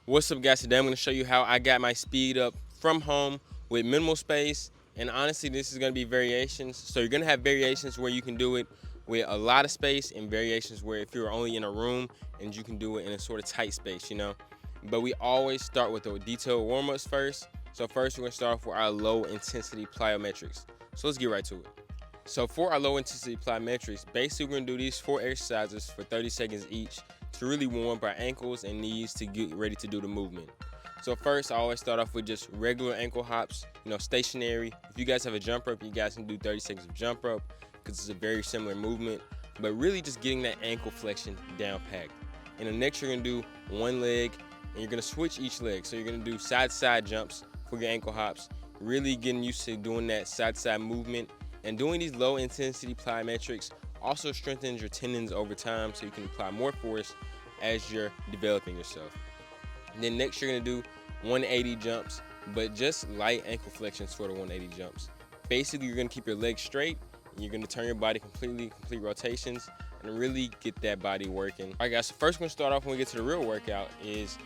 What's up, guys? Today I'm going to show you how I got my speed up from home with minimal space. And honestly, this is going to be variations. So you're going to have variations where you can do it with a lot of space, and variations where if you're only in a room and you can do it in a sort of tight space, But we always start with the detailed warm-ups first. So first we're going to start off with our low intensity plyometrics. So let's get right to it. So for our low intensity plyometrics, basically we're going to do these 4 exercises for 30 seconds each to really warm up our ankles and knees to get ready to do the movement. So first, I always start off with just regular ankle hops, stationary. If you guys have a jump rope, you guys can do 30 seconds of jump rope because it's a very similar movement, but really just getting that ankle flexion down packed. And then next you're gonna do one leg and you're gonna switch each leg. So you're gonna do side-to-side jumps for your ankle hops, really getting used to doing that side-to-side movement. And doing these low intensity plyometrics also strengthens your tendons over time, so you can apply more force as you're developing yourself. And then next you're gonna do 180 jumps, but just light ankle flexions for the 180 jumps. Basically, you're gonna keep your legs straight and you're gonna turn your body complete rotations and really get that body working. All right, guys, so first we're gonna start off when we get to the real workout is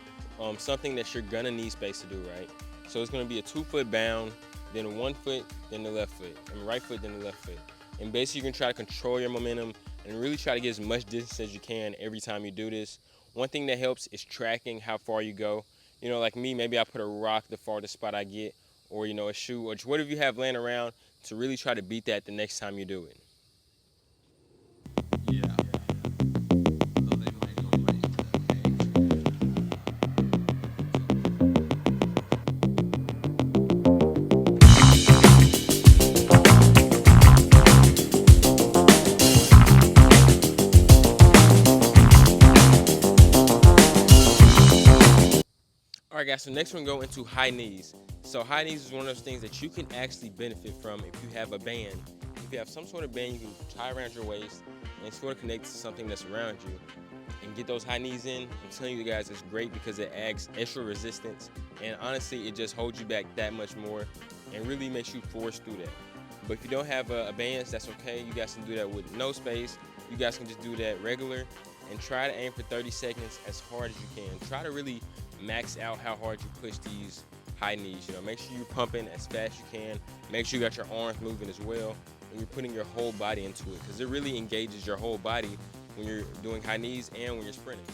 something that you're gonna need space to do, right? So it's gonna be a 2-foot bound, then 1 foot, then the left foot, and right foot, then the left foot. And basically you're gonna try to control your momentum and really try to get as much distance as you can every time you do this. One thing that helps is tracking how far you go. Like me, maybe I put a rock the farthest spot I get, or a shoe, or just whatever you have laying around to really try to beat that the next time you do it. All right, guys, so next we're gonna go into high knees. So high knees is one of those things that you can actually benefit from if you have a band. If you have some sort of band you can tie around your waist and sort of connect to something that's around you and get those high knees in. I'm telling you guys, it's great because it adds extra resistance, and honestly, it just holds you back that much more and really makes you force through that. But if you don't have a band, that's okay. You guys can do that with no space. You guys can just do that regular and try to aim for 30 seconds as hard as you can. Try to really max out how hard you push these high knees. Make sure you're pumping as fast as you can. Make sure you got your arms moving as well, and you're putting your whole body into it because it really engages your whole body when you're doing high knees and when you're sprinting.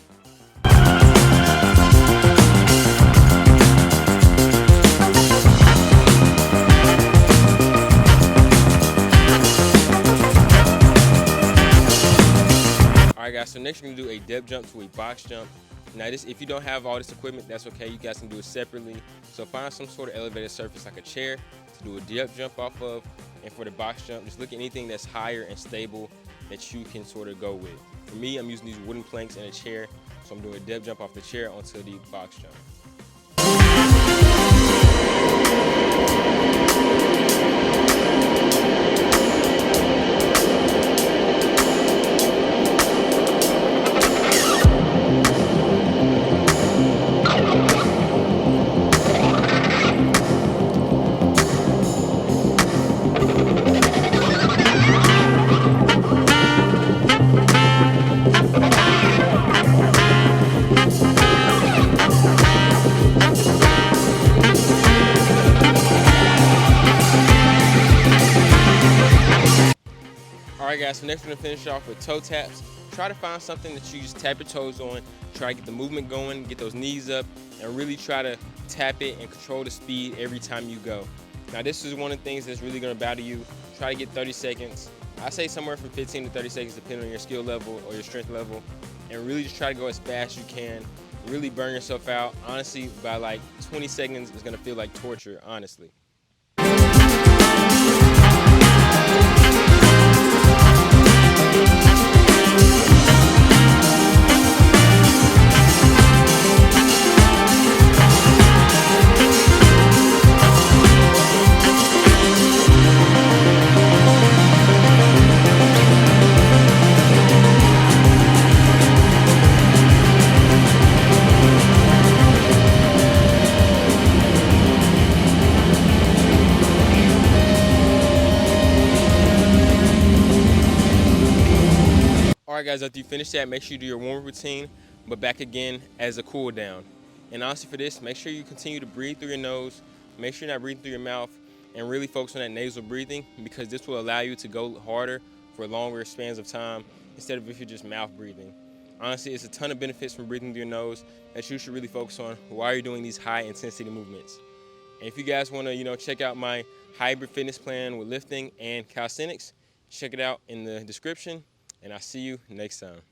All right, guys, so next you're gonna do a depth jump to a box jump. Now if you don't have all this equipment, that's okay. You guys can do it separately. So find some sort of elevated surface like a chair to do a depth jump off of. And for the box jump, just look at anything that's higher and stable that you can sort of go with. For me, I'm using these wooden planks and a chair. So I'm doing a depth jump off the chair onto the box jump. All right, guys, so next we're gonna finish off with toe taps. Try to find something that you just tap your toes on, try to get the movement going, get those knees up, and really try to tap it and control the speed every time you go. Now, this is one of the things that's really gonna bother you. Try to get 30 seconds. I say somewhere from 15 to 30 seconds, depending on your skill level or your strength level, and really just try to go as fast as you can. Really burn yourself out. Honestly, by like 20 seconds, it's gonna feel like torture, honestly. All right, guys, after you finish that, make sure you do your warm routine, but back again as a cool down. And honestly, for this, make sure you continue to breathe through your nose, make sure you're not breathing through your mouth, and really focus on that nasal breathing, because this will allow you to go harder for longer spans of time instead of if you're just mouth breathing. Honestly, it's a ton of benefits from breathing through your nose that you should really focus on while you're doing these high intensity movements. And if you guys want to, check out my hybrid fitness plan with lifting and calisthenics, check it out in the description, and I'll see you next time.